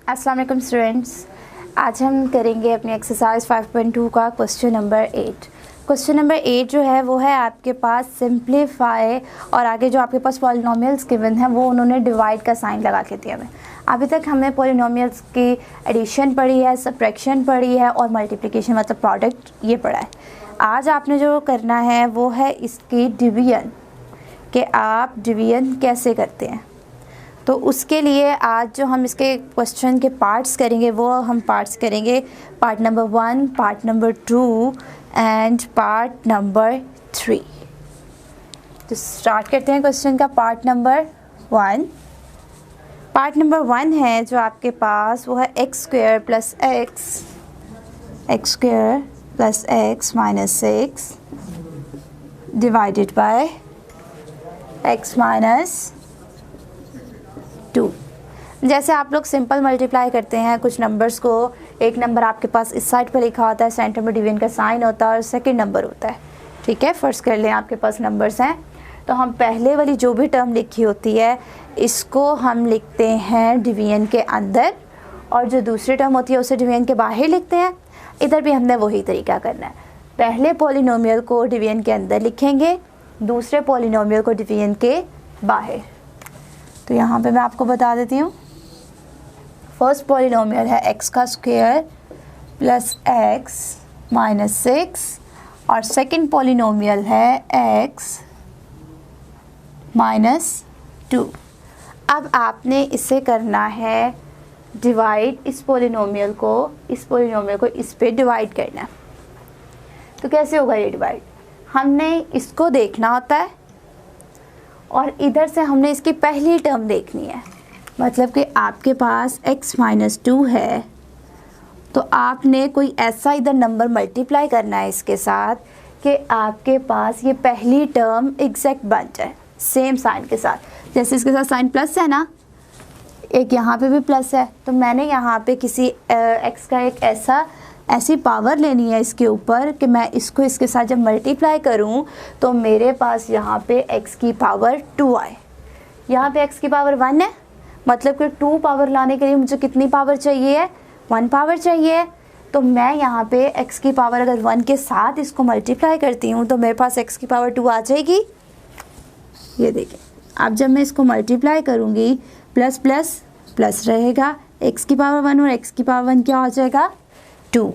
अस्सलाम वालेकुम स्टूडेंट्स, आज हम करेंगे अपनी एक्सरसाइज 5.2 का क्वेश्चन नंबर 8। क्वेश्चन नंबर 8 जो है वो है आपके पास सिंप्लीफाई, और आगे जो आपके पास पॉलिनोमियल्स गिवन हैं वो उन्होंने डिवाइड का साइन लगा के दिया हमें। अभी तक हमने पॉलिनोमियल्स की एडिशन पढ़ी है, सब्ट्रैक्शन पढ़ी है और मल्टीप्लिकेशन मतलब प्रोडक्ट ये पढ़ा है। आज आपने जो करना है वो है इसकी डिवीजन, कि आप डिवीजन कैसे करते हैं। तो उसके लिए आज जो हम इसके क्वेश्चन के पार्ट्स करेंगे वो हम पार्ट्स करेंगे part number 1, part number 2 and part number 3। तो स्टार्ट करते हैं क्वेश्चन का पार्ट नंबर 1। पार्ट नंबर 1 है जो आपके पास वो है x square plus x minus 6 divided by x minus 2। जैसे आप लोग सिंपल मल्टीप्लाई करते हैं कुछ नंबर्स को, एक नंबर आपके पास इस साइड पर लिखा होता है, सेंटर में डिवीजन का साइन होता है और सेकंड नंबर होता है। ठीक है, फर्स्ट कर लें आपके पास नंबर्स हैं, तो हम पहले वाली जो भी टर्म लिखी होती है इसको हम लिखते हैं डिवीजन के अंदर, और जो दूसरी टर्म होती है उसे डिवीजन के बाहर लिखते हैं। इधर भी हमने वही तरीका करना है, पहले पॉलिनोमियल को डिवीजन के अंदर लिखेंगे, दूसरे पॉलिनोमियल को डिवीजन के बाहर। तो यहाँ पे मैं आपको बता देती हूँ, फर्स्ट पॉलिनोमियल है एक्स का स्क्वायर प्लस एक्स माइनस 6 और सेकंड पॉलिनोमियल है एक्स माइनस 2। अब आपने इसे करना है डिवाइड, इस पॉलिनोमियल को इस पे डिवाइड करना है। तो कैसे होगा ये डिवाइड, हमने इसको देखना होता है और इधर से हमने इसकी पहली टर्म देखनी है। मतलब कि आपके पास x माइनस 2 है तो आपने कोई ऐसा इधर नंबर मल्टीप्लाई करना है इसके साथ कि आपके पास ये पहली टर्म एग्जैक्ट बन जाए सेम साइन के साथ। जैसे इसके साथ साइन प्लस है ना, एक यहाँ पे भी प्लस है, तो मैंने यहाँ पे किसी x का एक ऐसी पावर लेनी है इसके ऊपर कि मैं इसको इसके साथ जब मल्टीप्लाई करूं तो मेरे पास यहाँ पे x की पावर 2 आए। यहाँ पे x की पावर 1 है, मतलब कि 2 पावर लाने के लिए मुझे कितनी पावर चाहिए है, 1 पावर चाहिए है। तो मैं यहाँ पे x की पावर अगर 1 के साथ इसको मल्टीप्लाई करती हूँ तो मेरे पास x की पावर 2 आ जाएगी। ये देखिए, अब जब मैं इसको मल्टीप्लाई करूँगी प्लस प्लस प्लस रहेगा, x की पावर 1 और x की पावर 1 क्या हो जाएगा 2।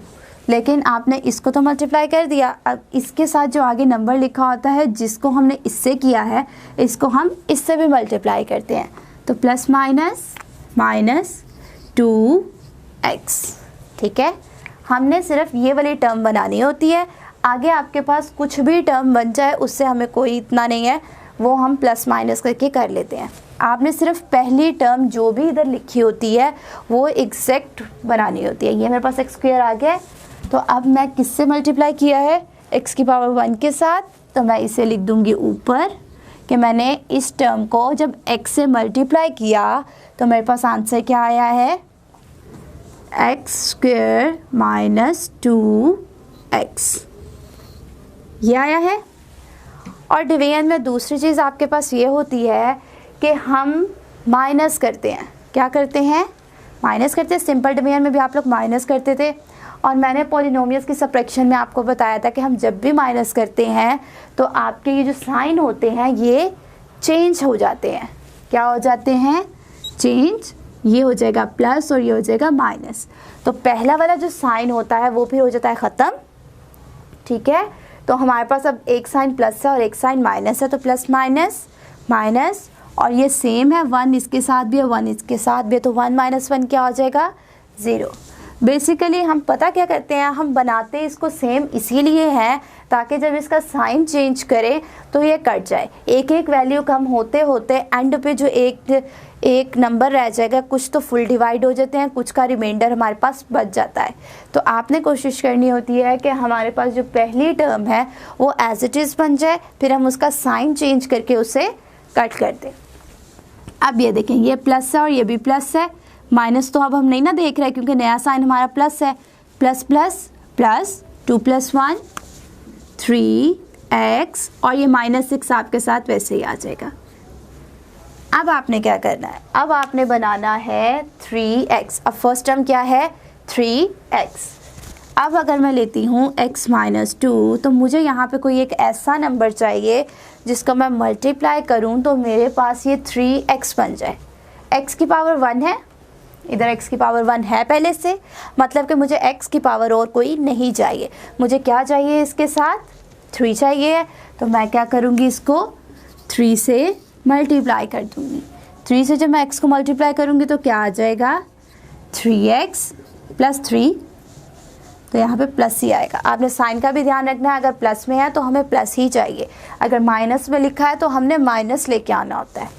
लेकिन आपने इसको तो मल्टीप्लाई कर दिया, अब इसके साथ जो आगे नंबर लिखा होता है जिसको हमने इससे किया है इसको हम इससे भी मल्टीप्लाई करते हैं। तो प्लस माइनस 2x। ठीक है, हमने सिर्फ ये वाली टर्म बनानी होती है, आगे आपके पास कुछ भी टर्म बन जाए उससे हमें कोई इतना नहीं है, वो हम प्लस माइनस करके कर लेते हैं। आपने सिर्फ पहली टर्म जो भी इधर लिखी होती है वो एग्जैक्ट बनानी होती है। ये मेरे पास एक्स स्क्वायर आ गया, तो अब मैं किससे मल्टीप्लाई किया है, x की पावर 1 के साथ, तो मैं इसे लिख दूंगी ऊपर कि मैंने इस टर्म को जब x से मल्टीप्लाई किया तो मेरे पास आंसर क्या आया है, एक्स स्क्वायर माइनस 2x, ये आया है। और डिवीजन में दूसरी चीज़ आपके पास ये होती है कि हम माइनस करते हैं। क्या करते हैं, माइनस करते हैं। सिंपल डिवीजन में भी आप लोग माइनस करते थे, और मैंने पॉलिनोमियल्स की सब्ट्रैक्शन में आपको बताया था कि हम जब भी माइनस करते हैं तो आपके ये जो साइन होते हैं ये चेंज हो जाते हैं। क्या हो जाते हैं, चेंज। ये हो जाएगा प्लस और ये हो जाएगा माइनस। तो पहला वाला जो साइन होता है वो फिर हो जाता है ख़त्म। ठीक है, तो हमारे पास अब एक साइन प्लस है और एक साइन माइनस है, तो प्लस माइनस और ये सेम है, 1 इसके साथ भी है 1 इसके साथ भी है, तो 1 माइनस 1 क्या हो जाएगा 0। बेसिकली हम पता क्या करते हैं, हम बनाते इसको सेम इसीलिए हैं ताकि जब इसका साइन चेंज करें तो ये कट जाए। एक एक वैल्यू कम होते होते एंड पे जो एक नंबर रह जाएगा, कुछ तो फुल डिवाइड हो जाते हैं, कुछ का रिमाइंडर हमारे पास बच जाता है। तो आपने कोशिश करनी होती है कि हमारे पास जो पहली टर्म है वो एज इट इज़ बन जाए, फिर हम उसका साइन चेंज करके उसे कट कर दें। अब ये देखें, ये प्लस है और ये भी प्लस है, माइनस तो अब हम नहीं ना देख रहे क्योंकि नया साइन हमारा प्लस है। प्लस प्लस प्लस 2 + 1 3x और ये -6 आपके साथ वैसे ही आ जाएगा। अब आपने क्या करना है, अब आपने बनाना है 3x। अब फर्स्ट टर्म क्या है 3x। अब अगर मैं लेती हूँ x माइनस 2 तो मुझे यहाँ पे कोई एक ऐसा नंबर चाहिए जिसको मैं मल्टीप्लाई करूँ तो मेरे पास ये 3x बन जाए। x की पावर 1 है, इधर x की पावर 1 है पहले से, मतलब कि मुझे x की पावर और कोई नहीं चाहिए। मुझे क्या चाहिए, इसके साथ 3 चाहिए। तो मैं क्या करूँगी, इसको 3 से मल्टीप्लाई कर दूँगी। 3 से जब मैं x को मल्टीप्लाई करूँगी तो क्या आ जाएगा 3x प्लस 3, तो यहाँ पे प्लस ही आएगा। आपने साइन का भी ध्यान रखना है, अगर प्लस में है तो हमें प्लस ही चाहिए, अगर माइनस में लिखा है तो हमने माइनस लेके आना होता है।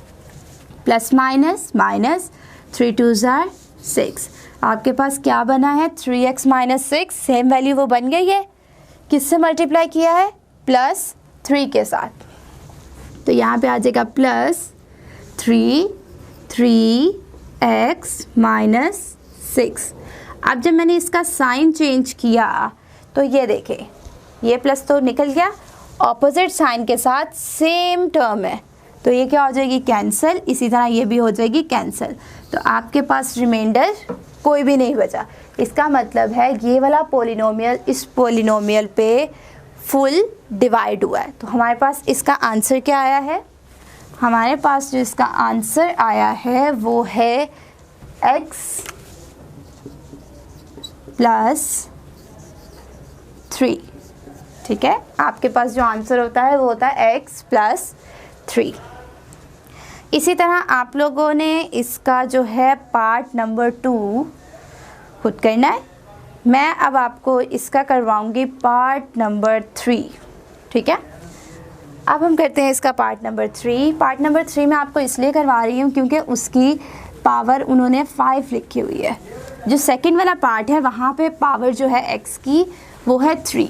प्लस माइनस माइनस, 3 2 ज़ार 6। आपके पास क्या बना है 3x माइनस 6, सेम वैल्यू वो बन गई है। किससे मल्टीप्लाई किया है, प्लस 3 के साथ, तो यहाँ पे आ जाएगा प्लस 3x माइनस 6। अब जब मैंने इसका साइन चेंज किया तो ये देखें, ये प्लस तो निकल गया, ऑपोजिट साइन के साथ सेम टर्म है तो ये क्या हो जाएगी कैंसिल, इसी तरह ये भी हो जाएगी कैंसिल। तो आपके पास रिमाइंडर कोई भी नहीं बचा। इसका मतलब है ये वाला पॉलिनोमियल इस पॉलिनोमियल पे फुल डिवाइड हुआ है। तो हमारे पास इसका आंसर क्या आया है, हमारे पास जो इसका आंसर आया है वो है x प्लस 3। ठीक है, आपके पास जो आंसर होता है वो होता है x प्लस 3। इसी तरह आप लोगों ने इसका जो है पार्ट नंबर 2 खुद करना है। मैं अब आपको इसका करवाऊंगी पार्ट नंबर 3। ठीक है, अब हम करते हैं इसका पार्ट नंबर 3। पार्ट नंबर 3 मैं आपको इसलिए करवा रही हूँ क्योंकि उसकी पावर उन्होंने 5 लिखी हुई है। जो सेकंड वाला पार्ट है वहाँ पे पावर जो है x की वो है 3।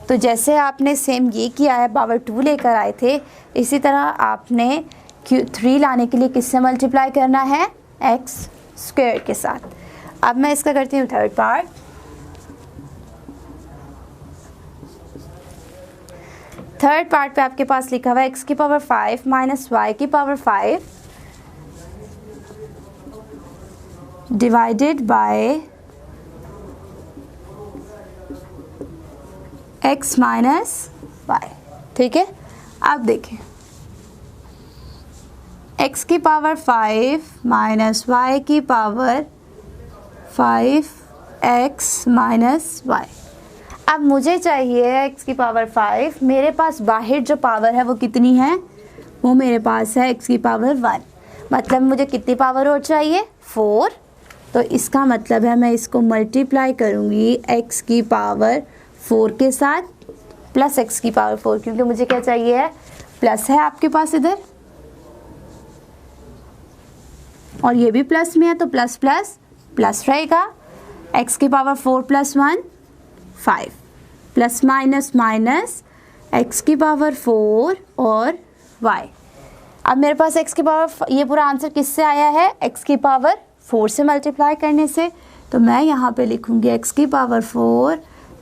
तो जैसे आपने सेम ये किया है, पावर 2 लेकर आए थे, इसी तरह आपने 3 लाने के लिए किससे मल्टीप्लाई करना है, x स्क्वायर के साथ। अब मैं इसका करती हूँ थर्ड पार्ट। थर्ड पार्ट पे आपके पास लिखा हुआ है x की पावर 5 माइनस y की power 5 divided by x minus y। ठीक है, अब देखें x की पावर 5 माइनस y की पावर 5x माइनस y। अब मुझे चाहिए x की पावर 5, मेरे पास बाहर जो पावर है वो कितनी है, वो मेरे पास है x की पावर 1, मतलब मुझे कितनी पावर और चाहिए 4। तो इसका मतलब है मैं इसको मल्टीप्लाई करूँगी x की पावर 4 के साथ प्लस x की पावर 4, क्योंकि मुझे क्या चाहिए है, प्लस है आपके पास इधर और ये भी प्लस में है तो प्लस प्लस प्लस रहेगा। x की power 4 plus 1 5 plus minus minus x की पावर 4 और y। अब मेरे पास x की पावर, ये पूरा आंसर किससे आया है, x की पावर 4 से मल्टीप्लाई करने से। तो मैं यहाँ पे लिखूँगी x की पावर 4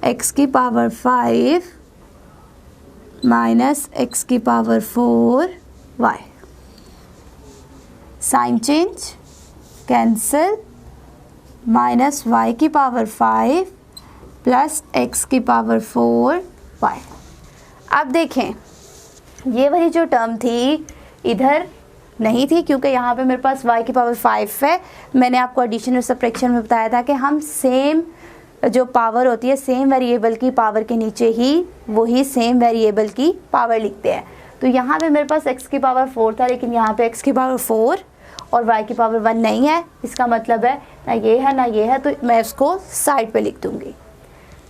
x की पावर 5 माइनस x की power 4 y। Sign change cancel, minus y की पावर 5 प्लस x की पावर 4 y। अब देखें ये वाली जो टर्म थी इधर नहीं थी क्योंकि यहाँ पे मेरे पास y की पावर 5 है। मैंने आपको एडिशन और सब्ट्रैक्शन में बताया था कि हम सेम जो पावर होती है सेम वेरिएबल की पावर के नीचे ही वही सेम वेरिएबल की पावर लिखते हैं। तो यहाँ पे मेरे पास x की पावर 4 था, लेकिन यहाँ पे x की पावर 4 और y की पावर 1 नहीं है। इसका मतलब है ना ये है ना ये है, तो मैं इसको साइड पे लिख दूँगी।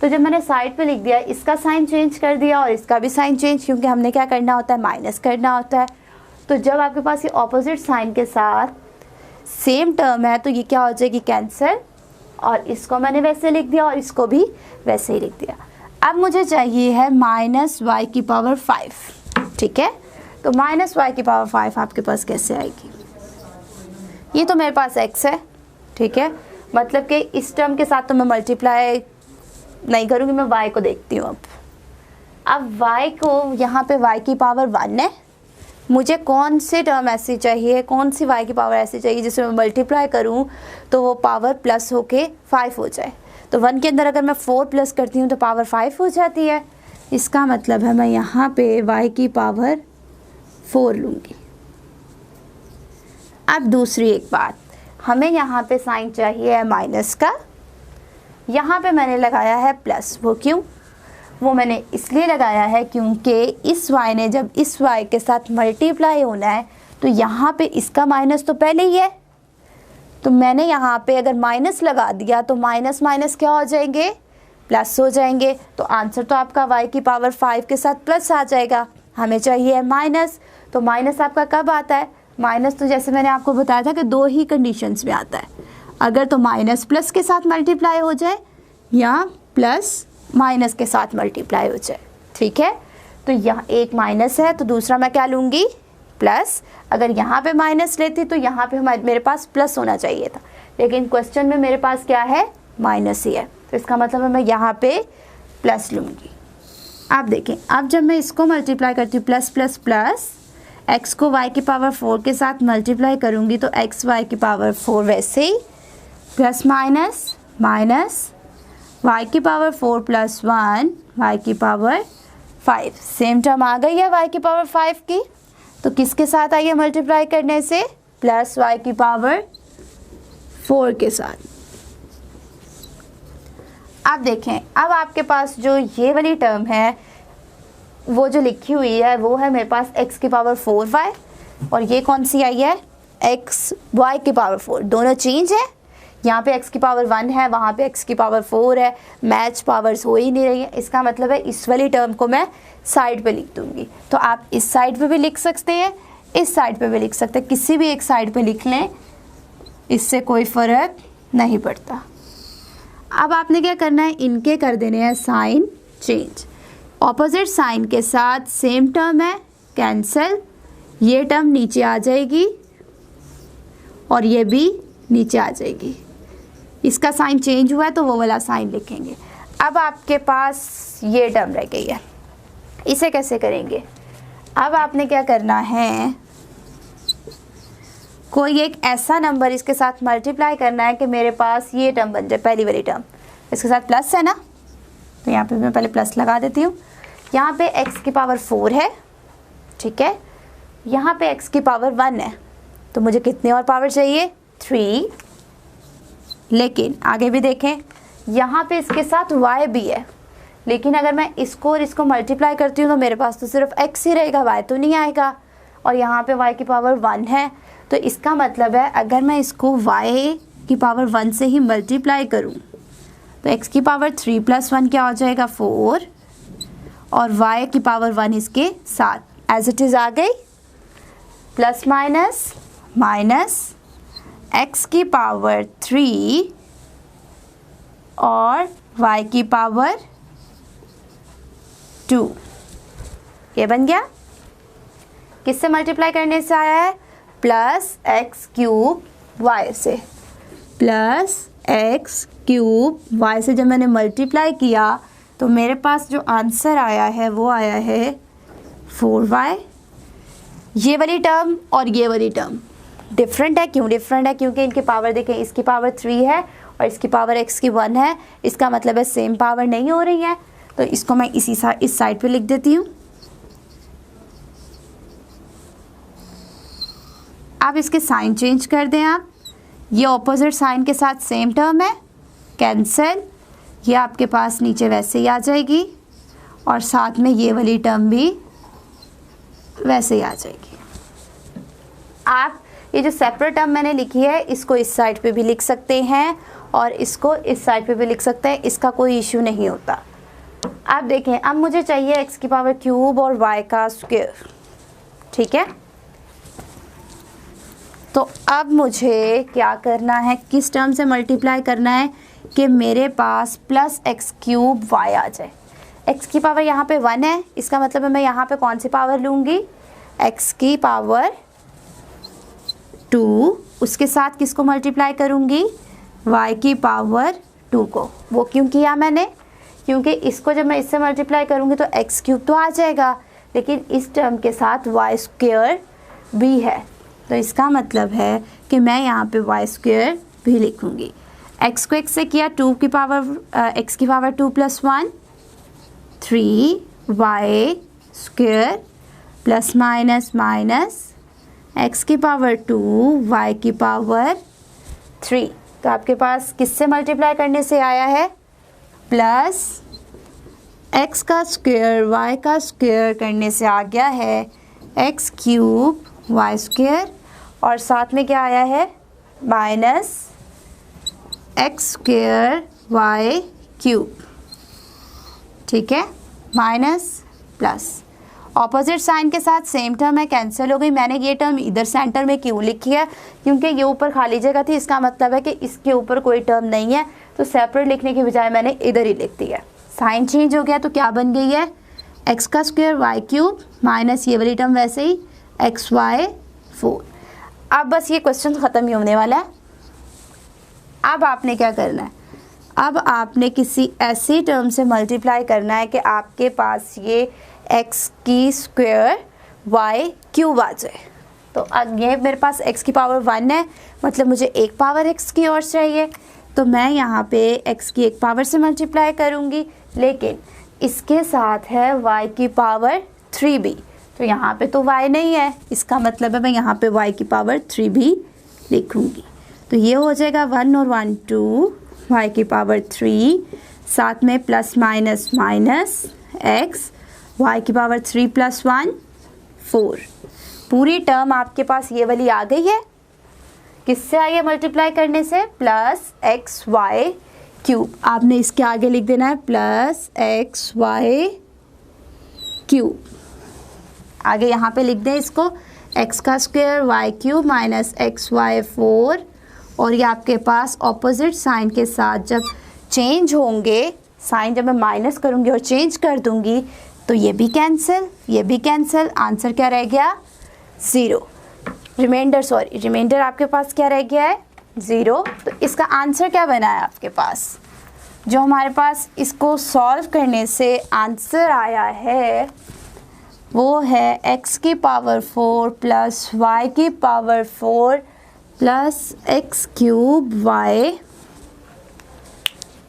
तो जब मैंने साइड पे लिख दिया, इसका साइन चेंज कर दिया और इसका भी साइन चेंज, क्योंकि हमने क्या करना होता है, माइनस करना होता है। तो जब आपके पास ये ऑपोजिट साइन के साथ सेम टर्म है तो ये क्या हो जाएगी, कैंसिल, और इसको मैंने वैसे लिख दिया और इसको भी वैसे ही लिख दिया। अब मुझे चाहिए है माइनस y की पावर 5। ठीक है, तो माइनस y की पावर 5 आपके पास कैसे आएगी, ये तो मेरे पास x है। ठीक है, मतलब कि इस टर्म के साथ तो मैं मल्टीप्लाई नहीं करूँगी, मैं y को देखती हूँ। अब y को यहाँ पे y की पावर 1 है मुझे कौन सी टर्म ऐसी चाहिए, कौन सी y की पावर ऐसी चाहिए जिसे मैं मल्टीप्लाई करूं तो वो पावर प्लस होके 5 हो जाए। तो 1 के अंदर अगर मैं 4 प्लस करती हूँ तो पावर 5 हो जाती है। इसका मतलब है मैं यहाँ पे y की पावर 4 लूँगी। अब दूसरी एक बात, हमें यहाँ पे साइन चाहिए है माइनस का, यहाँ पे मैंने लगाया है प्लस। वो क्यों? वो मैंने इसलिए लगाया है क्योंकि इस y ने जब इस y के साथ मल्टीप्लाई होना है तो यहाँ पे इसका माइनस तो पहले ही है, तो मैंने यहाँ पे अगर माइनस लगा दिया तो माइनस माइनस क्या हो जाएंगे, प्लस हो जाएंगे। तो आंसर तो आपका y की पावर 5 के साथ प्लस आ जाएगा। हमें चाहिए है माइनस, तो माइनस आपका कब आता है? माइनस तो जैसे मैंने आपको बताया था कि दो ही कंडीशंस में आता है, अगर तो माइनस प्लस के साथ मल्टीप्लाई हो जाए या प्लस माइनस के साथ मल्टीप्लाई हो जाए। ठीक है, तो यहाँ एक माइनस है तो दूसरा मैं क्या लूँगी, प्लस। अगर यहाँ पे माइनस लेती तो यहाँ पे मेरे पास प्लस होना चाहिए था, लेकिन क्वेश्चन में मेरे पास क्या है, माइनस ही है, तो इसका मतलब है मैं यहाँ पे प्लस लूँगी। आप देखें, अब जब मैं इसको मल्टीप्लाई करती हूँ प्लस प्लस प्लस, x को y की पावर 4 के साथ मल्टीप्लाई करूँगी तो x y की पावर 4 वैसे ही, प्लस माइनस माइनस, y की पावर 4 प्लस 1 y की पावर 5, सेम टर्म आ गई है y की पावर 5 की। तो किसके साथ आई है मल्टीप्लाई करने से, प्लस y की पावर 4 के साथ। अब देखें, अब आपके पास जो ये वाली टर्म है वो जो लिखी हुई है वो है मेरे पास x की पावर 4y, और ये कौन सी आई है, x y की पावर 4। दोनों चेंज है, यहाँ पे x की पावर 1 है, वहाँ पे x की पावर 4 है, मैच पावर्स हो ही नहीं रही है। इसका मतलब है इस वाली टर्म को मैं साइड पे लिख दूँगी। तो आप इस साइड पे भी लिख सकते हैं, इस साइड पे भी लिख सकते हैं, किसी भी एक साइड पे लिख लें, इससे कोई फ़र्क नहीं पड़ता। अब आपने क्या करना है, इनके कर देने हैं साइन चेंज। ऑपोजिट साइन के साथ सेम टर्म है, कैंसिल, ये टर्म नीचे आ जाएगी और ये भी नीचे आ जाएगी। इसका साइन चेंज हुआ है तो वो वाला साइन लिखेंगे। अब आपके पास ये टर्म रह गई है, इसे कैसे करेंगे? अब आपने क्या करना है, कोई एक ऐसा नंबर इसके साथ मल्टीप्लाई करना है कि मेरे पास ये टर्म बन जाए, पहली वाली टर्म। इसके साथ प्लस है ना, तो यहाँ पे मैं पहले प्लस लगा देती हूँ। यहाँ पे x की पावर 4 है, ठीक है, यहाँ पे x की पावर 1 है, तो मुझे कितने और पावर चाहिए, 3। लेकिन आगे भी देखें, यहाँ पे इसके साथ y भी है, लेकिन अगर मैं इसको और इसको मल्टीप्लाई करती हूँ तो मेरे पास तो सिर्फ x ही रहेगा, y तो नहीं आएगा। और यहाँ पे y की पावर 1 है, तो इसका मतलब है अगर मैं इसको y की पावर 1 से ही मल्टीप्लाई करूँ तो x की पावर 3 प्लस 1 क्या हो जाएगा, 4, और y की पावर 1 इसके साथ एज इट इज़ आ गई। प्लस माइनस माइनस, x की पावर 3 और y की पावर 2, ये बन गया। किससे मल्टीप्लाई करने से आया है, प्लस एक्स क्यूब वाई से, प्लस एक्स क्यूब वाई से जब मैंने मल्टीप्लाई किया तो मेरे पास जो आंसर आया है वो आया है 4y। ये वाली टर्म और ये वाली टर्म डिफरेंट है, क्यों डिफरेंट है, क्योंकि इनकी पावर देखें, इसकी पावर 3 है और इसकी पावर x की 1 है, इसका मतलब है सेम पावर नहीं हो रही है। तो इसको मैं इस साइड पे लिख देती हूँ। अब इसके साइन चेंज कर दें आप, ये ऑपोजिट साइन के साथ सेम टर्म है, कैंसिल, ये आपके पास नीचे वैसे ही आ जाएगी और साथ में ये वाली टर्म भी वैसे ही आ जाएगी। आप ये जो सेपरेट टर्म मैंने लिखी है इसको इस साइड पे भी लिख सकते हैं और इसको इस साइड पे भी लिख सकते हैं, इसका कोई इश्यू नहीं होता। आप देखें, अब मुझे चाहिए x की पावर क्यूब और y का स्क्वायर, ठीक है। तो अब मुझे क्या करना है, किस टर्म से मल्टीप्लाई करना है कि मेरे पास प्लस एक्स क्यूब वाई आ जाए। x की पावर यहाँ पे 1 है, इसका मतलब है मैं यहाँ पे कौन सी पावर लूँगी, x की पावर 2, उसके साथ किसको मल्टीप्लाई करूँगी, y की पावर 2 को। वो क्यों किया मैंने, क्योंकि इसको जब मैं इससे मल्टीप्लाई करूँगी तो एक्स क्यूब तो आ जाएगा, लेकिन इस टर्म के साथ वाई स्क्वायर भी है, तो इसका मतलब है कि मैं यहाँ पे वाई स्क्वायर भी लिखूँगी। एक्स को एक्स से किया, एक्स की power 2 + 1 3 y square plus minus minus x की पावर 2 वाई की पावर 3। तो आपके पास किससे मल्टीप्लाई करने से आया है, प्लस एक्स का स्क्वायर वाई का स्क्वायर करने से आ गया है एक्स क्यूब वाई स्क्वायर, और साथ में क्या आया है, minus x square y cube. ठीक है, माइनस प्लस, ऑपोजिट साइन के साथ सेम टर्म है, कैंसिल हो गई। मैंने ये टर्म इधर सेंटर में क्यों लिखी है, क्योंकि ये ऊपर खाली जगह थी, इसका मतलब है कि इसके ऊपर कोई टर्म नहीं है, तो सेपरेट लिखने की बजाय मैंने इधर ही लिख दिया। साइन चेंज हो गया तो क्या बन गई है, एक्स का स्क्वायर वाई क्यूब माइनस ये वाली टर्म वैसे ही एक्स वाई 4। अब बस ये क्वेश्चन ख़त्म ही होने वाला है। अब आपने क्या करना है, अब आपने किसी ऐसी टर्म से मल्टीप्लाई करना है कि आपके पास ये एक्स की स्क्वायर वाई क्यूब आ जाए। तो अब ये मेरे पास एक्स की पावर 1 है, मतलब मुझे एक पावर एक्स की और चाहिए, तो मैं यहाँ पे एक्स की एक पावर से मल्टीप्लाई करूँगी, लेकिन इसके साथ है वाई की पावर 3 भी, तो यहाँ पे तो वाई नहीं है, इसका मतलब है मैं यहाँ पे वाई की पावर 3 भी लिखूँगी। तो ये हो जाएगा 1 और 1 2 वाई की पावर 3, साथ में plus minus minus x y की पावर 3 + 1 4। पूरी टर्म आपके पास ये वाली आ गई है, किससे आई है मल्टीप्लाई करने से, प्लस एक्स वाई क्यूब। आपने इसके आगे लिख देना है प्लस एक्स वाई क्यूब, आगे यहाँ पे लिख दें इसको एक्स का square y cube minus x y 4, और ये आपके पास ऑपोजिट साइन के साथ जब चेंज होंगे, साइन जब मैं माइनस करूँगी और चेंज कर दूँगी तो ये भी कैंसिल, ये भी कैंसिल, आंसर क्या रह गया, 0। रिमाइंडर आपके पास क्या रह गया है, 0। तो इसका आंसर क्या बना है आपके पास, जो हमारे पास इसको सॉल्व करने से आंसर आया है वो है एक्स की पावर 4 प्लस वाई की power 4 plus x cube y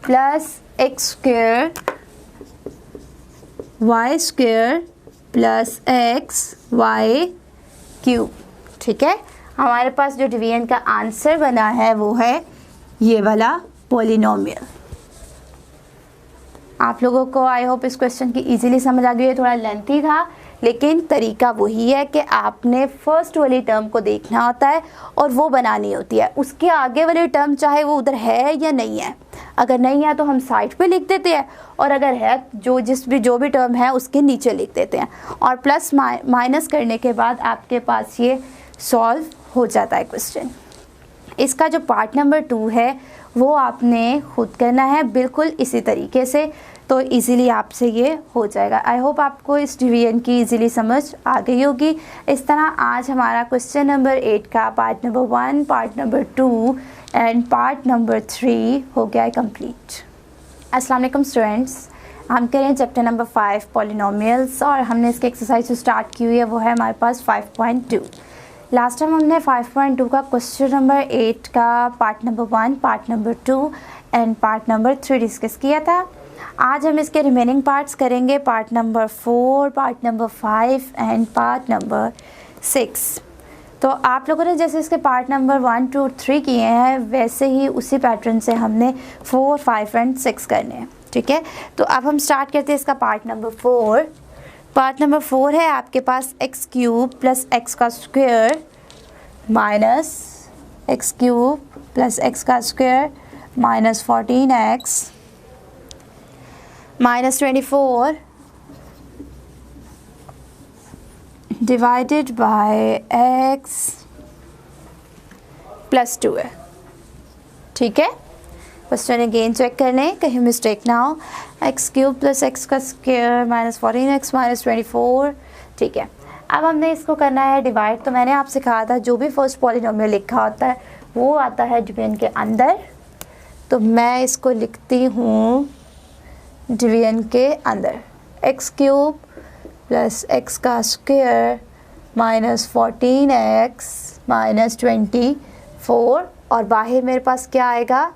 plus x square y square plus x y cube. ठीक है, हमारे पास जो डिवीजन का आंसर बना है वो है ये वाला पॉलिनोमियल। आप लोगों को आई होप इस क्वेश्चन की इजीली समझ आ गई है, थोड़ा लेंथी था लेकिन तरीका वही है कि आपने फर्स्ट वाली टर्म को देखना होता है और वो बनानी होती है, उसके आगे वाली टर्म चाहे वो उधर है या नहीं है, अगर नहीं है तो हम साइड पे लिख देते हैं, और अगर है जो भी टर्म है उसके नीचे लिख देते हैं, और प्लस माइनस करने के बाद आपके पास ये सॉल्व हो जाता है क्वेश्चन। इसका जो पार्ट नंबर 2 है वो आपने खुद करना है बिल्कुल इसी तरीके से, तो इजीली आपसे ये हो जाएगा। आई होप आपको इस डिवीजन की इजीली समझ आ गई होगी। इस तरह आज हमारा क्वेश्चन नंबर 8 का part number 1, part number 2 and part number 3 हो गया है कंप्लीट। अस्सलाम वालेकुम स्टूडेंट्स, हम करें चैप्टर नंबर 5 पॉलिनोमियल्स, और हमने इसके एक्सरसाइज स्टार्ट की हुई है, वो है हमारे पास 5.2। लास्ट टाइम हमने 5.2 का क्वेश्चन नंबर 8 का part number 1, part number 2 and part number 3 discuss किया था। आज हम इसके रिमेनिंग पार्ट्स करेंगे, part number 4, part number 5 and part number 6। तो आप लोगों ने जैसे इसके पार्ट नंबर 1, 2, 3 किए हैं, वैसे ही उसी पैटर्न से हमने 4, 5 एंड 6 करने हैं। ठीक है, तो अब हम स्टार्ट करते हैं इसका पार्ट नंबर 4। पार्ट नंबर 4 है आपके पास एक्स क्यूब प्लस एक्स का square minus X cube plus X का square minus 14x minus 24 divided by x plus 2 है। ठीक है, क्वेश्चन अगेन चेक कर लें कहीं मिस्टेक ना हो। एक्स क्यूब प्लस एक्स का स्क्वायर माइनस 14x माइनस 24। ठीक है, अब हमने इसको करना है डिवाइड। तो मैंने आपसे कहा था जो भी फर्स्ट पॉलिनोमियल लिखा होता है वो आता है डिवीजन के अंदर, तो मैं इसको लिखती हूँ डिवीजन के अंदर। एक्स क्यूब प्लस एक्स का स्क्वायर माइनस 14x माइनस 24 और बाहर मेरे पास क्या आएगा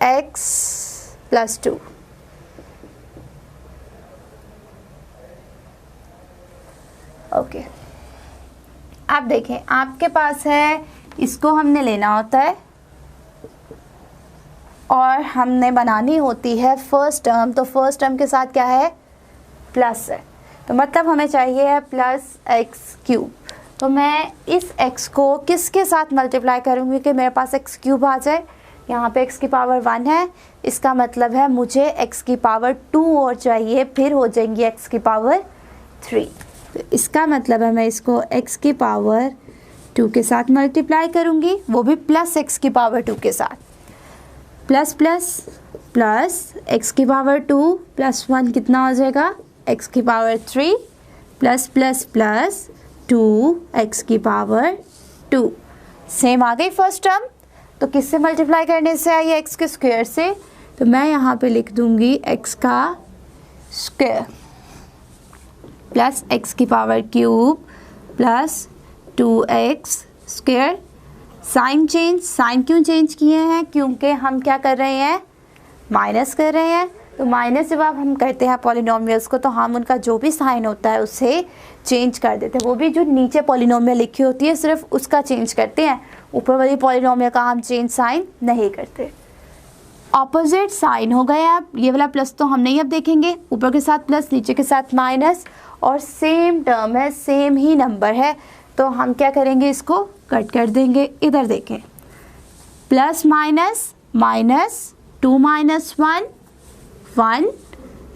x प्लस 2। ओके, आप देखें आपके पास है, इसको हमने लेना होता है और हमने बनानी होती है फर्स्ट टर्म, तो फर्स्ट टर्म के साथ क्या है प्लस है, तो मतलब हमें चाहिए है प्लस एक्स क्यूब। तो मैं इस x को किसके साथ मल्टीप्लाई करूँगी कि मेरे पास x क्यूब आ जाए। यहाँ पे x की पावर 1 है, इसका मतलब है मुझे x की पावर 2 और चाहिए, फिर हो जाएंगी x की पावर 3। तो इसका मतलब है मैं इसको x की पावर 2 के साथ मल्टीप्लाई करूँगी, वो भी प्लस x की पावर 2 के साथ। प्लस प्लस प्लस x की पावर 2 प्लस 1 कितना हो जाएगा x की power 3 plus plus plus 2x की पावर 2। सेम आ गई फर्स्ट टर्म, तो किससे मल्टीप्लाई करने से आई है x के स्क्वायर से, तो मैं यहाँ पे लिख दूँगी x का स्क्वायर प्लस x की power cube plus 2x square. Sign change, sign क्यों चेंज किए हैं, क्योंकि हम क्या कर रहे हैं माइनस कर रहे हैं। तो माइनस जब आप हम करते हैं पॉलिनोमियल्स को, तो हम उनका जो भी साइन होता है उसे चेंज कर देते हैं, वो भी जो नीचे पॉलिनोमियल लिखी होती है सिर्फ उसका चेंज करते हैं, ऊपर वाली पॉलिनोमियल का हम चेंज साइन नहीं करते। ऑपोजिट साइन हो गए। आप ये वाला प्लस तो हम नहीं अब देखेंगे, ऊपर के साथ प्लस नीचे के साथ माइनस, और सेम टर्म है, सेम ही नंबर है, तो हम क्या करेंगे इसको कट कर देंगे। इधर देखें plus minus minus 2 minus 1 1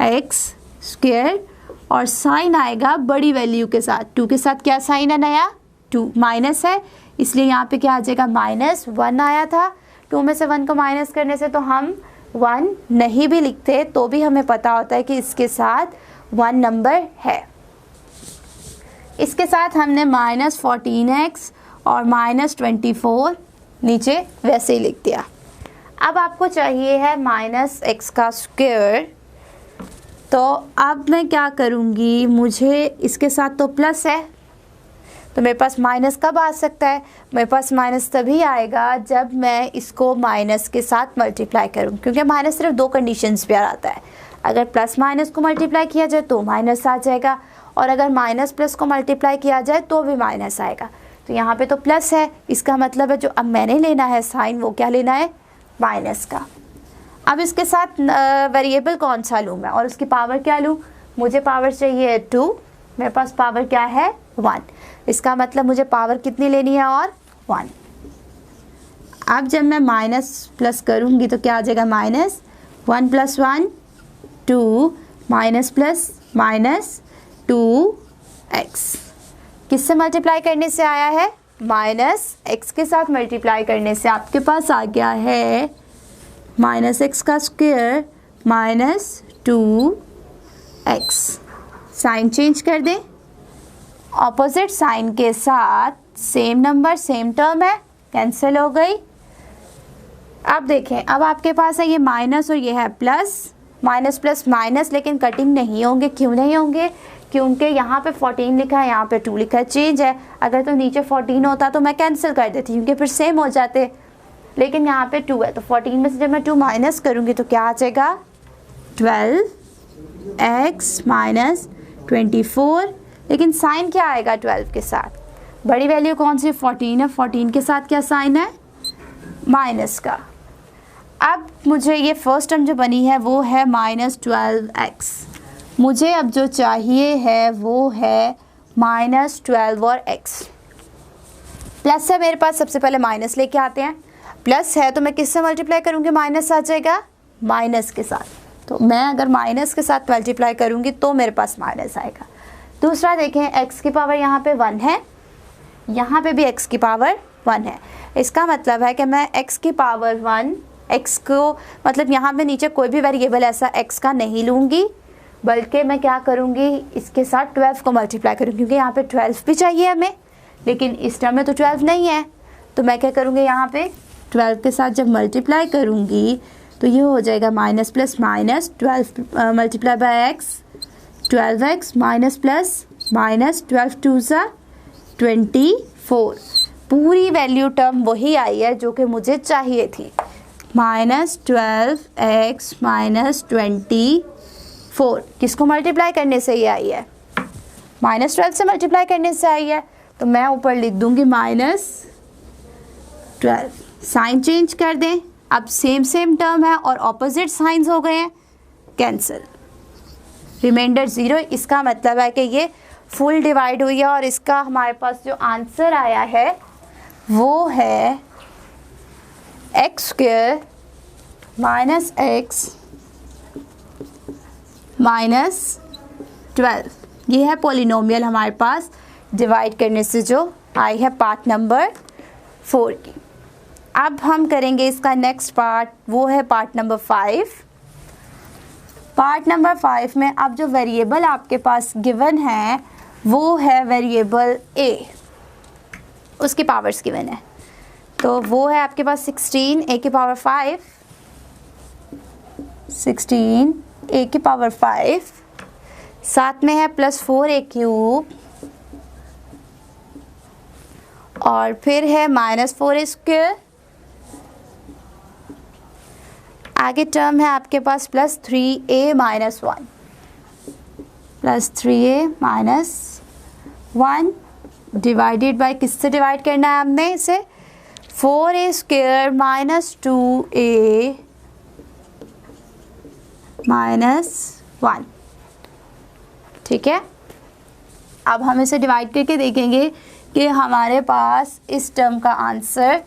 x square, और साइन आएगा बड़ी वैल्यू के साथ, 2 के साथ क्या साइन है नया 2, माइनस है इसलिए यहाँ पे क्या आ जाएगा -1 आया था। 2 में से 1 को माइनस करने से तो हम 1 नहीं भी लिखते तो भी हमें पता होता है कि इसके साथ 1 नंबर है। इसके साथ हमने -14x और -24 नीचे वैसे ही लिख दिया। अब आपको चाहिए है -x का स्क्वायर, तो अब मैं क्या करूँगी, मुझे इसके साथ तो प्लस है, तो मेरे पास माइनस कब आ सकता है, मेरे पास माइनस तभी आएगा जब मैं इसको माइनस के साथ मल्टीप्लाई करूँ, क्योंकि माइनस सिर्फ 2 कंडीशंस पे आता है। अगर प्लस माइनस को मल्टीप्लाई किया जाए तो माइनस आ जाएगा, और अगर माइनस प्लस को मल्टीप्लाई किया जाए तो भी माइनस आएगा। तो यहाँ पे तो प्लस है, इसका मतलब है जो अब मैंने लेना है साइन, वो क्या लेना है माइनस का। अब इसके साथ वेरिएबल कौन सा लूँ मैं, और उसकी पावर क्या लूँ, मुझे पावर चाहिए 2, मेरे पास पावर क्या है 1, इसका मतलब मुझे पावर कितनी लेनी है और 1। अब जब मैं माइनस प्लस करूँगी तो क्या आ जाएगा -1 + 1 2 माइनस प्लस माइनस 2x, किससे मल्टीप्लाई करने से आया है -x के साथ मल्टीप्लाई करने से आपके पास आ गया है -x का स्क्वायर -2x। साइन चेंज कर दें, ऑपोजिट साइन के साथ सेम नंबर सेम टर्म है, कैंसिल हो गई। अब देखें, अब आपके पास है ये माइनस और ये है प्लस, माइनस प्लस माइनस, लेकिन कटिंग नहीं होंगे। क्यों नहीं होंगे, क्योंकि यहाँ पे 14 लिखा है, यहाँ पे 2 लिखा है, चेंज है। अगर तो नीचे 14 होता तो मैं कैंसिल कर देती, क्योंकि फिर सेम हो जाते, लेकिन यहाँ पे 2 है, तो 14 में से जब मैं 2 माइनस करूँगी तो क्या आ जाएगा 12x - 24, लेकिन साइन क्या आएगा 12 के साथ, बड़ी वैल्यू कौन सी 14 है, 14 के साथ क्या साइन है माइनस का। अब मुझे ये फर्स्ट टर्म जो बनी है वो है -12x, मुझे अब जो चाहिए है वो है -12 और x। प्लस है मेरे पास, सबसे पहले माइनस लेके आते हैं, प्लस है तो मैं किससे मल्टीप्लाई करूँगी, माइनस आ जाएगा माइनस के साथ, तो मैं अगर माइनस के साथ मल्टीप्लाई करूँगी तो मेरे पास माइनस आएगा। दूसरा देखें, x की पावर यहाँ पे 1 है, यहाँ पे भी x की पावर 1 है, इसका मतलब है कि मैं x की पावर 1 x को, मतलब यहाँ पे नीचे कोई भी वेरिएबल ऐसा x का नहीं लूँगी, बल्कि मैं क्या करूँगी इसके साथ 12 को मल्टीप्लाई करूँगी, क्योंकि यहाँ पे 12 भी चाहिए हमें, लेकिन इस टर्म में तो 12 नहीं है, तो मैं क्या करूँगी यहाँ पे 12 के साथ जब मल्टीप्लाई करूँगी तो ये हो जाएगा minus plus minus 12 × x 12x minus plus minus 12 twos are 24, पूरी वैल्यू टर्म वही आई है जो कि मुझे चाहिए थी, -12x माइनस 24, किसको मल्टीप्लाई करने से ये आई है, -12 से मल्टीप्लाई करने से आई है, तो मैं ऊपर लिख दूंगी -12, साइन चेंज कर दें, अब सेम टर्म है और ऑपोजिट साइंस हो गए हैं, कैंसिल, रिमाइंडर 0, इसका मतलब है कि ये फुल डिवाइड हुई है और इसका हमारे पास जो आंसर आया है वो है x² माइनस x माइनस 12, ये है पॉलिनोमियल हमारे पास डिवाइड करने से जो आई है पार्ट नंबर 4 की। अब हम करेंगे इसका नेक्स्ट पार्ट, वो है पार्ट नंबर 5। पार्ट नंबर 5 में अब जो वेरिएबल आपके पास गिवन है वो है वेरिएबल a, उसकी पावर्स गिवन है, तो वो है आपके पास 16 a की पावर 5, 16 a की पावर 5, साथ में है +4a³ और फिर है -4a², आगे टर्म है आपके पास +3a minus 1, +3a minus 1 divided by, किससे डिवाइड करना है हमने इसे, 4a² माइनस 2a माइनस 1, ठीक है। अब हम इसे डिवाइड करके देखेंगे कि हमारे पास इस टर्म का आंसर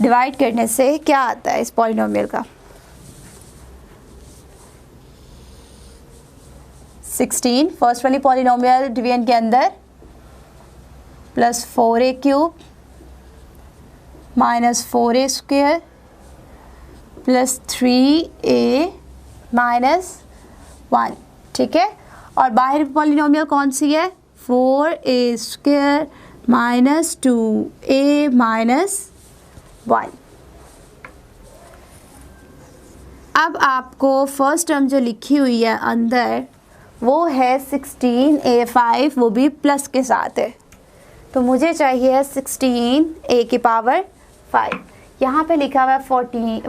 डिवाइड करने से क्या आता है इस पॉलिनोमियल का। 16 फर्स्ट वाली पॉलिनोमियल डिवीजन के अंदर +4a³ minus 4a² +3a minus 1, ठीक है। और बाहर पॉलिनोमियल कौन सी है, 4a² माइनस 2a माइनस 1। अब आपको फर्स्ट टर्म जो लिखी हुई है अंदर वो है 16a5, वो भी प्लस के साथ है, तो मुझे चाहिए 16a की पावर 5, यहाँ पे लिखा हुआ है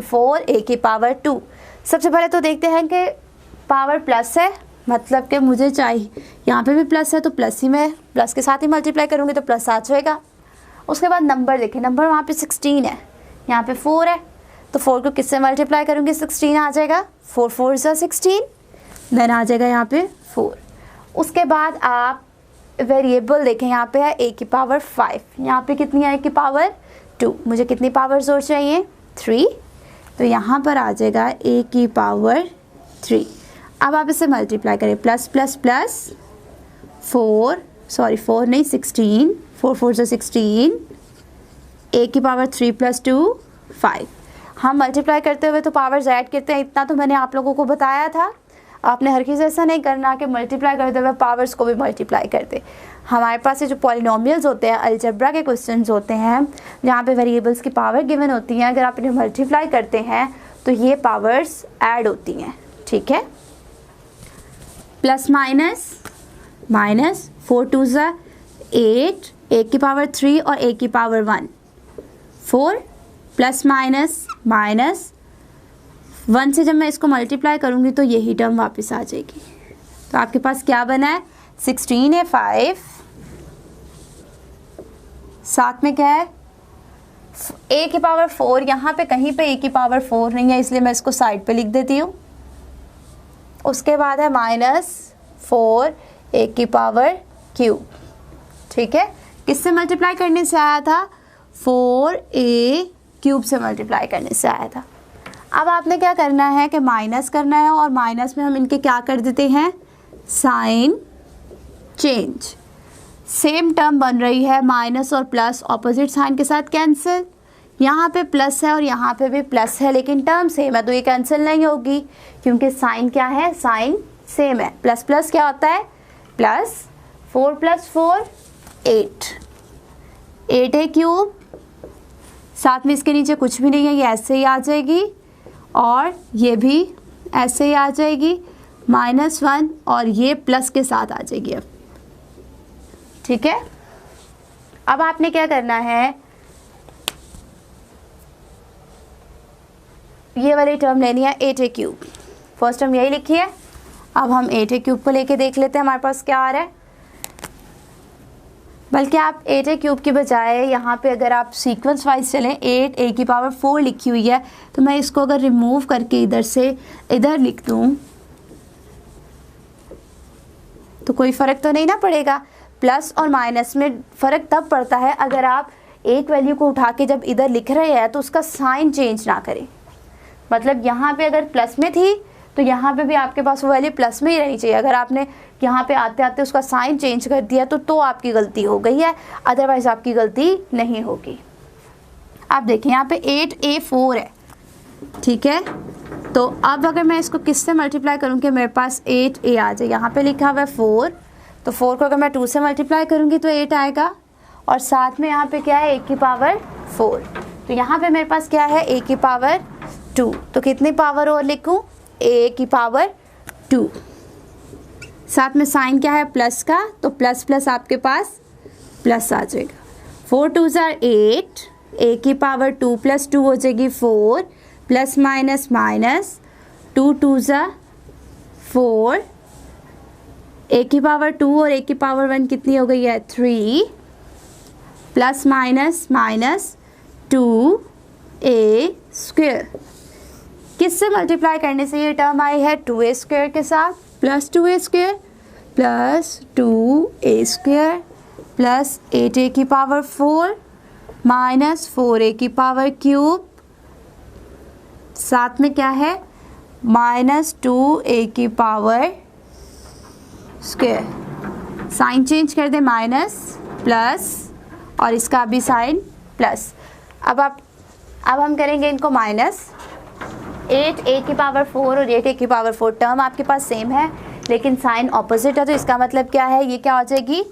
4a की पावर 2। सबसे पहले तो देखते हैं कि पावर प्लस है, मतलब कि मुझे चाहिए, यहाँ पे भी प्लस है तो प्लस ही में प्लस के साथ ही मल्टीप्लाई करूँगी तो प्लस आ जाएगा। उसके बाद नंबर देखें, नंबर वहाँ पे 16 है, यहाँ पे 4 है, तो 4 को किससे मल्टीप्लाई करूँगी, 16 आ जाएगा, 4 4 ज़ा 16, देन आ जाएगा यहाँ पे 4। उसके बाद आप वेरिएबल देखें, यहाँ पे है a की पावर 5, यहाँ पे कितनी है a की पावर 2, मुझे कितनी पावर्स और चाहिए 3, तो यहाँ पर आ जाएगा a की पावर 3। अब आप इसे मल्टीप्लाई करें, प्लस प्लस प्लस 4 नहीं 16, 4 4 ज़ा 16, a की पावर 3 + 2 5। हम मल्टीप्लाई करते हुए तो पावर्स ऐड करते हैं, इतना तो मैंने आप लोगों को बताया था। आपने हर चीज़ ऐसा नहीं करना कि मल्टीप्लाई करते हुए पावर्स को भी मल्टीप्लाई करते। हमारे पास ये जो पॉलिनोमियल्स होते हैं, अलजेब्रा के क्वेश्चंस होते हैं जहाँ पे वेरिएबल्स की पावर गिवन होती हैं, अगर आप इन्हें मल्टीप्लाई करते हैं तो ये पावर्स ऐड होती हैं, ठीक है। प्लस माइनस 4 2 ज़ा 8, a की पावर 3 और a की पावर 1 4, प्लस माइनस 1 से जब मैं इसको मल्टीप्लाई करूँगी तो यही टर्म वापस आ जाएगी। तो आपके पास क्या बना है, 16a5, साथ में क्या है a की पावर 4, यहाँ पे कहीं पे a की पावर 4 नहीं है इसलिए मैं इसको साइड पे लिख देती हूँ। उसके बाद है -4 a की पावर क्यूब, ठीक है, किससे मल्टीप्लाई करने से आया था, 4a³ से मल्टीप्लाई करने से आया था। अब आपने क्या करना है कि माइनस करना है और माइनस में हम इनके क्या कर देते हैं, साइन चेंज। सेम टर्म बन रही है, माइनस और प्लस ऑपोजिट साइन के साथ कैंसिल, यहाँ पे प्लस है और यहाँ पे भी प्लस है लेकिन टर्म सेम है तो ये कैंसिल नहीं होगी क्योंकि साइन क्या है, साइन सेम है। प्लस प्लस क्या होता है, प्लस 4 + 4 8a³, साथ में इसके नीचे कुछ भी नहीं है, ये ऐसे ही आ जाएगी और ये भी ऐसे ही आ जाएगी। -1 और ये प्लस के साथ आ जाएगी अब, ठीक है। अब आपने क्या करना है, ये वाली टर्म लेनी है 8a³। फर्स्ट टर्म यही लिखी है, अब हम 8a³ को लेके देख लेते हैं हमारे पास क्या आ रहा है। बल्कि आप 8a³ की बजाय यहाँ पे अगर आप सीक्वेंस वाइज चलें, 8a⁴ लिखी हुई है, तो मैं इसको अगर रिमूव करके इधर से इधर लिख दूँ तो कोई फ़र्क तो नहीं ना पड़ेगा। प्लस और माइनस में फ़र्क तब पड़ता है अगर आप एक वैल्यू को उठा के जब इधर लिख रहे हैं तो उसका साइन चेंज ना करें। मतलब यहाँ पे अगर प्लस में थी तो यहाँ पे भी आपके पास वो वैल्यू प्लस में ही रहनी चाहिए। अगर आपने यहाँ पे आते आते उसका साइन चेंज कर दिया तो आपकी गलती हो गई है, अदरवाइज़ आपकी गलती नहीं होगी। आप देखें यहाँ पे 8a⁴ है, ठीक है। तो अब अगर मैं इसको किससे मल्टीप्लाई करूँगी, मेरे पास 8a आ जाए। यहाँ पे लिखा हुआ है 4, तो 4 को अगर मैं 2 से मल्टीप्लाई करूँगी तो 8 आएगा, और साथ में यहाँ पे क्या है a⁴। तो यहाँ पे मेरे पास क्या है a⁴2। तो कितनी पावर और लिखूँ, a⁴2। साथ में साइन क्या है प्लस का, तो प्लस प्लस आपके पास प्लस आ जाएगा। 4 2s are 8, a⁴2 + 2 हो जाएगी 4, plus minus minus 2 2s are 4, a⁴2 और a⁴1 कितनी हो गई है 3, प्लस माइनस माइनस 2a²। किससे मल्टीप्लाई करने से ये टर्म आई है 2a² के साथ, plus 2a² plus 2a² plus 8a⁴ minus 4a⁴, साथ में क्या है माइनस 2a²। साइन चेंज कर दे, माइनस प्लस और इसका भी साइन प्लस। अब हम करेंगे इनको माइनस। 8a⁴ और 8a⁴ टर्म आपके पास सेम है लेकिन साइन ऑपोजिट है, तो इसका मतलब क्या है, ये क्या हो जाएगी,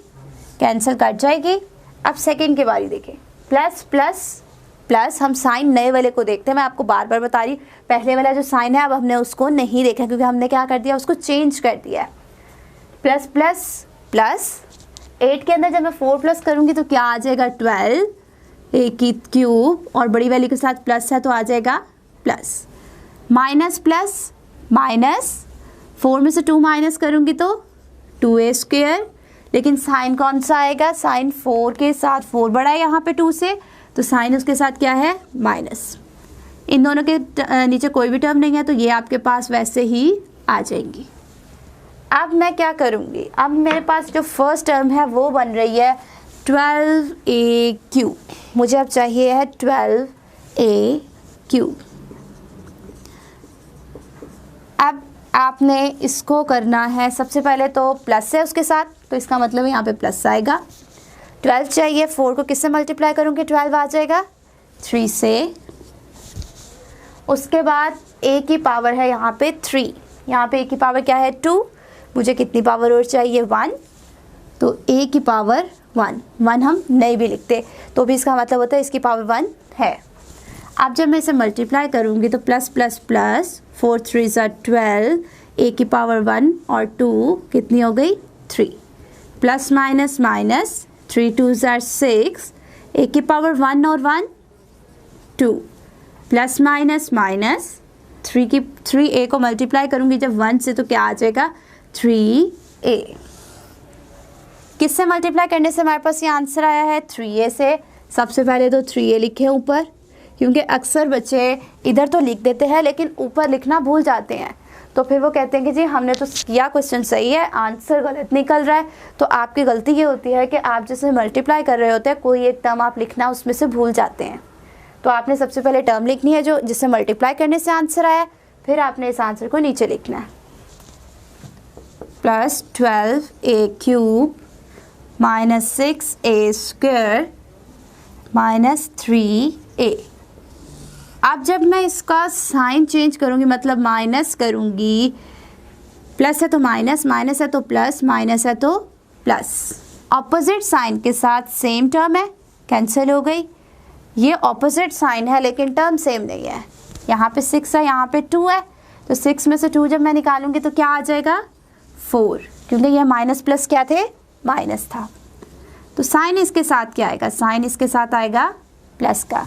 कैंसिल कट जाएगी। अब सेकंड की बारी देखें, प्लस प्लस प्लस। हम साइन नए वाले को देखते हैं, मैं आपको बार बार बता रही, पहले वाला जो साइन है अब हमने उसको नहीं देखा क्योंकि हमने क्या कर दिया, उसको चेंज कर दिया है। प्लस प्लस प्लस 8 के अंदर जब मैं 4 प्लस करूँगी तो क्या आ जाएगा 12 a³ और बड़ी वाली के साथ प्लस है तो आ जाएगा प्लस। माइनस प्लस माइनस 4 में से 2 माइनस करूँगी तो 2a², लेकिन साइन कौन सा आएगा, साइन 4 के साथ 4 बड़ा है यहाँ पे 2 से, तो साइन उसके साथ क्या है माइनस। इन दोनों के नीचे कोई भी टर्म नहीं है तो ये आपके पास वैसे ही आ जाएंगी। अब मैं क्या करूँगी, अब मेरे पास जो फर्स्ट टर्म है वो बन रही है 12a³। मुझे अब चाहिए है 12a³। अब आपने इसको करना है, सबसे पहले तो प्लस है उसके साथ, तो इसका मतलब यहाँ पे प्लस आएगा। 12 चाहिए, 4 को किससे मल्टीप्लाई करूँगी 12 आ जाएगा 3 से। उसके बाद a³ है यहाँ पे 3, यहाँ पे a³ क्या है 2, मुझे कितनी पावर और चाहिए 1, तो a⁴1 हम नहीं भी लिखते तो भी इसका मतलब होता है इसकी पावर 1 है। अब जब मैं इसे मल्टीप्लाई करूँगी तो plus plus plus 4 3s are 12, a⁴1 और 2 कितनी हो गई 3, plus minus minus 3 2s are 6, a⁴1 और 1 2, प्लस माइनस माइनस 3a को मल्टीप्लाई करूँगी जब 1 से तो क्या आ जाएगा 3a। किससे मल्टीप्लाई करने से हमारे पास ये आंसर आया है 3a से। सबसे पहले तो 3a लिखे ऊपर, क्योंकि अक्सर बच्चे इधर तो लिख देते हैं लेकिन ऊपर लिखना भूल जाते हैं, तो फिर वो कहते हैं कि जी हमने तो किया, क्वेश्चन सही है आंसर गलत निकल रहा है। तो आपकी गलती ये होती है कि आप जैसे मल्टीप्लाई कर रहे होते हैं कोई एक टर्म आप लिखना उसमें से भूल जाते हैं। तो आपने सबसे पहले टर्म लिखनी है जो जिससे मल्टीप्लाई करने से आंसर आया, फिर आपने इस आंसर को नीचे लिखना है। Plus 12a³ minus 6a² minus 3a। अब जब मैं इसका साइन चेंज करूँगी, मतलब माइनस करूँगी, प्लस है तो माइनस, माइनस है तो प्लस, माइनस है तो प्लस, ऑपोजिट साइन के साथ सेम टर्म है, कैंसिल हो गई। ये ऑपोजिट साइन है लेकिन टर्म सेम नहीं है, यहाँ पे 6 है यहाँ पे 2 है, तो 6 में से 2 जब मैं निकालूंगी तो क्या आ जाएगा 4, क्योंकि यह माइनस प्लस क्या थे, माइनस था। तो साइन इसके साथ क्या आएगा, साइन इसके साथ आएगा प्लस का।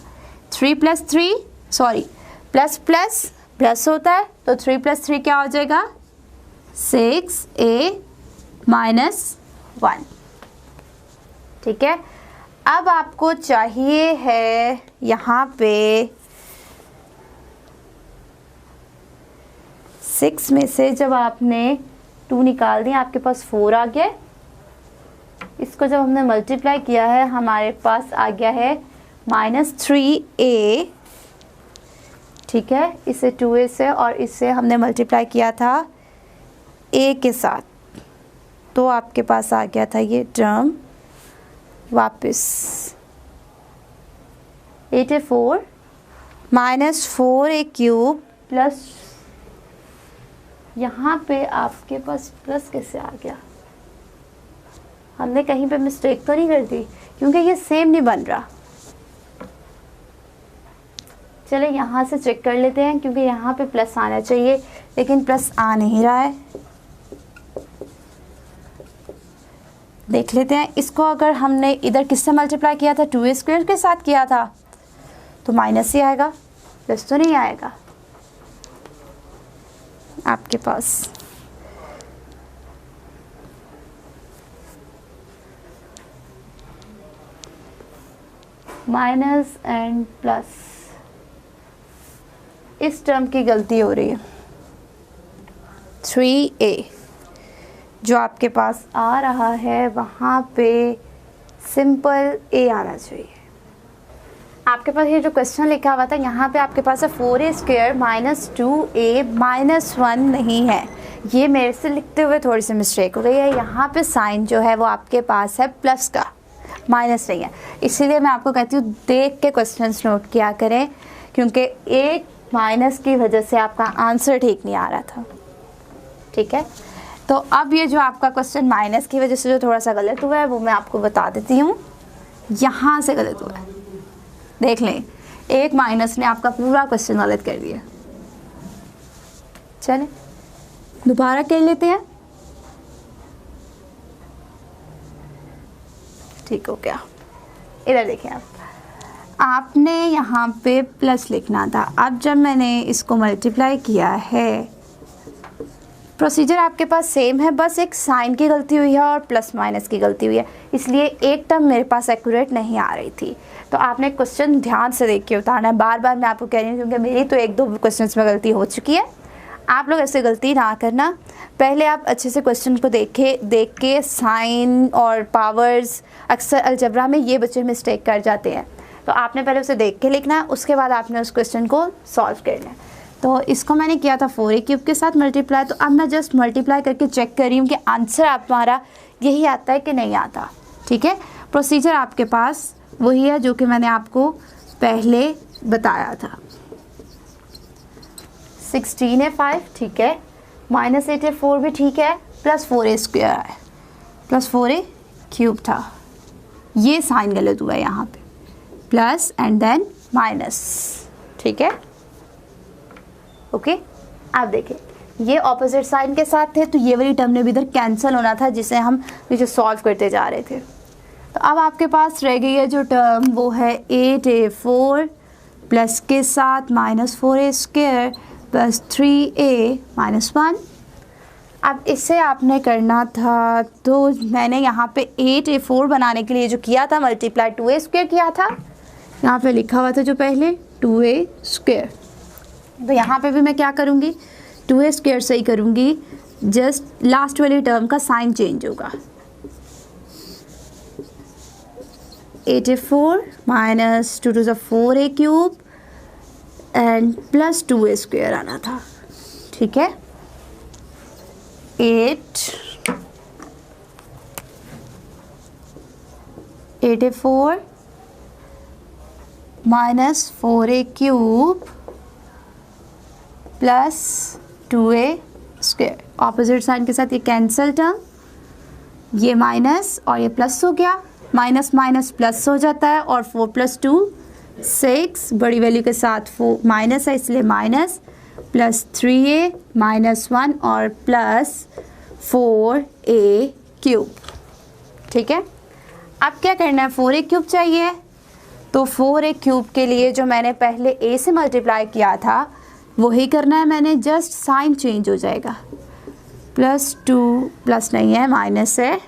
3 plus 3 sorry plus plus plus होता है, तो 3 प्लस 3 क्या हो जाएगा 6a माइनस 1। ठीक है, अब आपको चाहिए है यहाँ पे 6 में से जब आपने 2 निकाल दिया आपके पास 4 आ गया। इसको जब हमने मल्टीप्लाई किया है हमारे पास आ गया है -3a। ठीक है, इसे 2a से और इससे हमने मल्टीप्लाई किया था a के साथ, तो आपके पास आ गया था ये टर्म वापस 84 -4a क्यूब प्लस, यहाँ पे आपके पास प्लस कैसे आ गया, हमने कहीं पे मिस्टेक तो नहीं कर दी, क्योंकि ये सेम नहीं बन रहा। चले यहाँ से चेक कर लेते हैं, क्योंकि यहाँ पे प्लस आना चाहिए लेकिन प्लस आ नहीं रहा है। देख लेते हैं इसको, अगर हमने इधर किससे मल्टीप्लाई किया था 2a स्क्वायर के साथ किया था तो माइनस ही आएगा, प्लस तो नहीं आएगा आपके पास। माइनस एंड प्लस, इस टर्म की गलती हो रही है। 3a जो आपके पास आ रहा है वहाँ पे सिंपल a आना चाहिए। आपके पास ये जो क्वेश्चन लिखा हुआ था यहाँ पे आपके पास है 4a square minus 2a minus 1 नहीं है, ये मेरे से लिखते हुए थोड़ी सी मिस्टेक हो गई है। यहाँ पे साइन जो है वो आपके पास है प्लस का, माइनस नहीं है। इसीलिए मैं आपको कहती हूँ देख के क्वेश्चंस नोट किया करें, क्योंकि एक माइनस की वजह से आपका आंसर ठीक नहीं आ रहा था। ठीक है, तो अब ये जो आपका क्वेश्चन माइनस की वजह से जो थोड़ा सा गलत हुआ है वो मैं आपको बता देती हूँ। यहाँ से गलत हुआ है, देख लें, एक माइनस ने आपका पूरा क्वेश्चन गलत कर दिया। चलें दोबारा कर लेते हैं, ठीक हो गया। इधर देखें, आपने यहाँ पे प्लस लिखना था। अब जब मैंने इसको मल्टीप्लाई किया है, प्रोसीजर आपके पास सेम है, बस एक साइन की गलती हुई है और प्लस माइनस की गलती हुई है, इसलिए एक टर्म मेरे पास एक्यूरेट नहीं आ रही थी। तो आपने क्वेश्चन ध्यान से देख के उतारना है। बार बार मैं आपको कह रही हूँ, क्योंकि मेरी तो 1-2 क्वेश्चंस में गलती हो चुकी है। आप लोग ऐसे गलती ना करना, पहले आप अच्छे से क्वेश्चन को देख के साइन और पावर्स, अक्सर अलजबरा में ये बच्चे मिस्टेक कर जाते हैं, तो आपने पहले उसे देख के लिखना है, उसके बाद आपने उस क्वेश्चन को सॉल्व करना है। तो इसको मैंने किया था 4a क्यूब के साथ मल्टीप्लाई, तो अब मैं जस्ट मल्टीप्लाई करके चेक कर रही हूँ कि आंसर हमारा यही आता है कि नहीं आता। ठीक है, प्रोसीजर आपके पास वही है जो कि मैंने आपको पहले बताया था। 16 है 5, ठीक है, -8 है 4 भी ठीक है, प्लस 4a स्क्वायर है, प्लस 4a क्यूब था, ये साइन गलत हुआ है यहाँ पे, प्लस एंड देन माइनस। ठीक है, ओके। आप देखें ये ऑपोजिट साइन के साथ थे, तो ये वाली टर्म ने भी इधर कैंसिल होना था, जिसे हम नीचे सॉल्व करते जा रहे थे। तो अब आपके पास रह गई है जो टर्म, वो है 8a4 प्लस के साथ -4a square plus 3a minus 1। अब इसे आपने करना था, तो मैंने यहाँ पे 8a4 बनाने के लिए जो किया था मल्टीप्लाई 2a स्क्वायर किया था, यहाँ पे लिखा हुआ था जो पहले 2a स्क्वायर, तो यहाँ पे भी मैं क्या करूँगी 2a स्क्वायर से ही करूँगी, जस्ट लास्ट वाली टर्म का साइन चेंज होगा। 8a4 minus 2 to the 4a cube and plus 2a square आना था। ठीक है, 8a4 minus 4a cube plus 2a square, opposite sign के साथ ये कैंसल टर्म, ये माइनस और ये प्लस हो गया, माइनस माइनस प्लस हो जाता है, और 4 + 2 6, बड़ी वैल्यू के साथ 4 माइनस है इसलिए माइनस, प्लस 3a माइनस 1 और प्लस 4a क्यूब। ठीक है, अब क्या करना है, 4a क्यूब चाहिए, तो 4a क्यूब के लिए जो मैंने पहले a से मल्टीप्लाई किया था वही करना है मैंने, जस्ट साइन चेंज हो जाएगा, प्लस 2 प्लस नहीं है माइनस है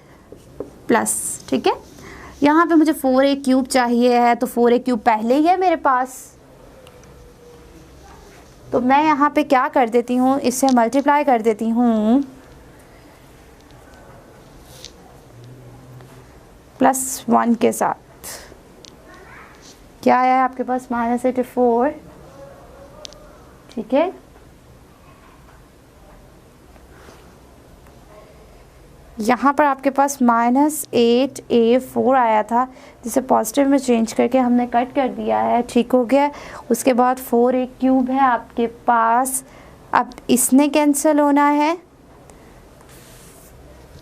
प्लस। ठीक है, यहाँ पे मुझे 4a क्यूब चाहिए है, तो 4a क्यूब पहले ही है मेरे पास, तो मैं यहाँ पे क्या कर देती हूँ, इससे मल्टीप्लाई कर देती हूँ प्लस 1 के साथ। क्या आया है आपके पास, -84। ठीक है, यहाँ पर आपके पास -8a4 आया था, जिसे पॉजिटिव में चेंज करके हमने कट कर दिया है। ठीक हो गया, उसके बाद 4a क्यूब है आपके पास, अब इसने कैंसिल होना है,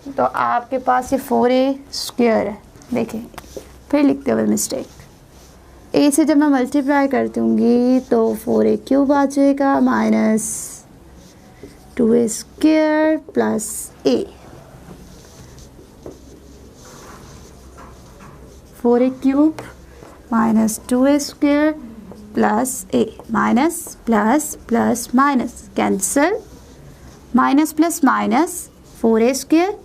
तो आपके पास ये 4a स्क्वायर है। देखें, फिर लिखते हुए मिस्टेक, a से जब मैं मल्टीप्लाई कर दूँगी तो 4a क्यूब आ जाएगा minus 2a square plus a। 4a cube minus 2a square plus a, minus plus plus minus cancel, minus plus minus 4a square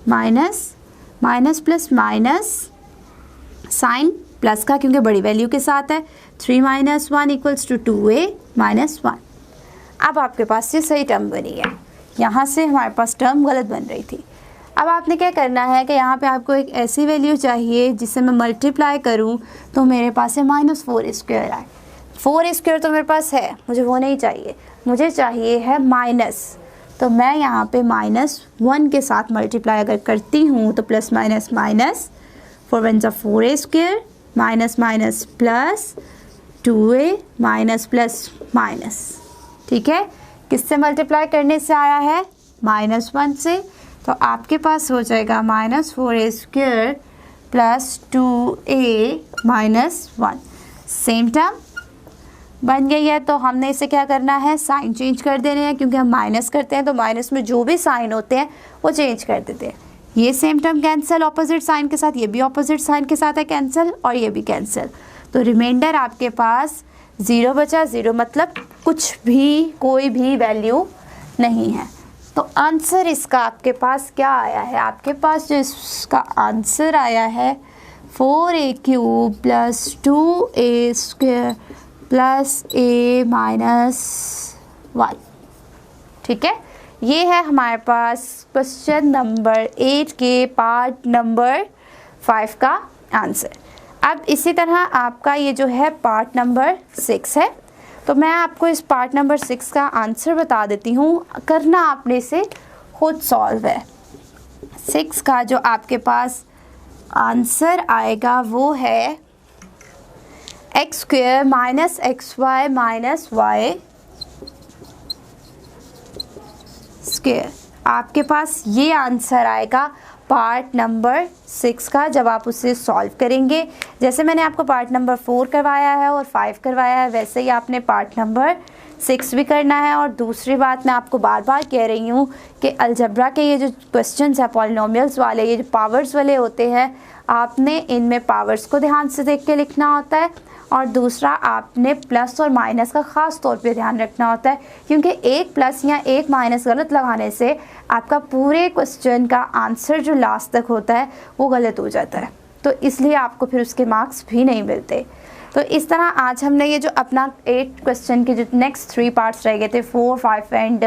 minus minus plus minus sign plus का, क्योंकि बड़ी value के साथ है, 3 minus 1 equals to 2a minus 1। अब आपके पास ये सही टर्म बनी है, यहाँ से हमारे पास टर्म गलत बन रही थी। अब आपने क्या करना है कि यहाँ पे आपको एक ऐसी वैल्यू चाहिए जिससे मैं मल्टीप्लाई करूँ तो मेरे पास है -4a स्क्वायर आए। 4a स्क्वायर तो मेरे पास है, मुझे वो नहीं चाहिए, मुझे चाहिए है माइनस, तो मैं यहाँ पे -1 के साथ मल्टीप्लाई अगर करती हूँ तो plus minus minus 4 1 4a square minus minus plus 2a minus plus minus. ठीक है, किससे मल्टीप्लाई करने से आया है, -1 से, तो आपके पास हो जाएगा -4a square plus 2a minus 1। Same term बन गई है, तो हमने इसे क्या करना है, साइन चेंज कर देने हैं, क्योंकि हम माइनस करते हैं तो माइनस में जो भी साइन होते हैं वो चेंज कर देते हैं। ये same term cancel opposite sign के साथ, ये भी ऑपोजिट साइन के साथ है कैंसिल, और ये भी कैंसिल, तो रिमाइंडर आपके पास 0 बचा। 0 मतलब कुछ भी, कोई भी वैल्यू नहीं है। तो आंसर इसका आपके पास क्या आया है, आपके पास जो इसका आंसर आया है 4a cube plus 2a square plus a minus 1। ठीक है, ये है हमारे पास क्वेश्चन नंबर 8 के पार्ट नंबर 5 का आंसर। अब इसी तरह आपका ये जो है पार्ट नंबर 6 है, तो मैं आपको इस पार्ट नंबर 6 का आंसर बता देती हूँ, करना आपने से खुद सॉल्व है। 6 का जो आपके पास आंसर आएगा वो है x square minus x y minus y square. आपके पास ये आंसर आएगा पार्ट नंबर 6 का, जब आप उसे सॉल्व करेंगे। जैसे मैंने आपको पार्ट नंबर 4 करवाया है और 5 करवाया है, वैसे ही आपने पार्ट नंबर 6 भी करना है। और दूसरी बात मैं आपको बार बार कह रही हूँ कि अलजेब्रा के ये जो क्वेश्चंस हैं पॉलिनोमियल्स वाले, ये जो पावर्स वाले होते हैं, आपने इनमें पावर्स को ध्यान से देख के लिखना होता है, और दूसरा आपने प्लस और माइनस का ख़ास तौर पे ध्यान रखना होता है, क्योंकि एक प्लस या एक माइनस गलत लगाने से आपका पूरे क्वेश्चन का आंसर जो लास्ट तक होता है वो गलत हो जाता है, तो इसलिए आपको फिर उसके मार्क्स भी नहीं मिलते। तो इस तरह आज हमने ये जो अपना 8 क्वेश्चन के जो नेक्स्ट 3 पार्ट्स रह गए थे 4, 5 एंड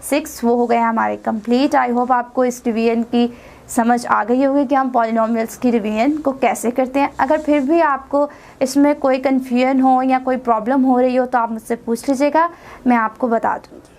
6, वो हो गए हमारे कंप्लीट। आई होप आपको इस डिवीजन की समझ आ गई होगी कि हम पॉलिनोमियल्स की डिवीजन को कैसे करते हैं। अगर फिर भी आपको इसमें कोई कन्फ्यूजन हो या कोई प्रॉब्लम हो रही हो तो आप मुझसे पूछ लीजिएगा, मैं आपको बता दूँगी।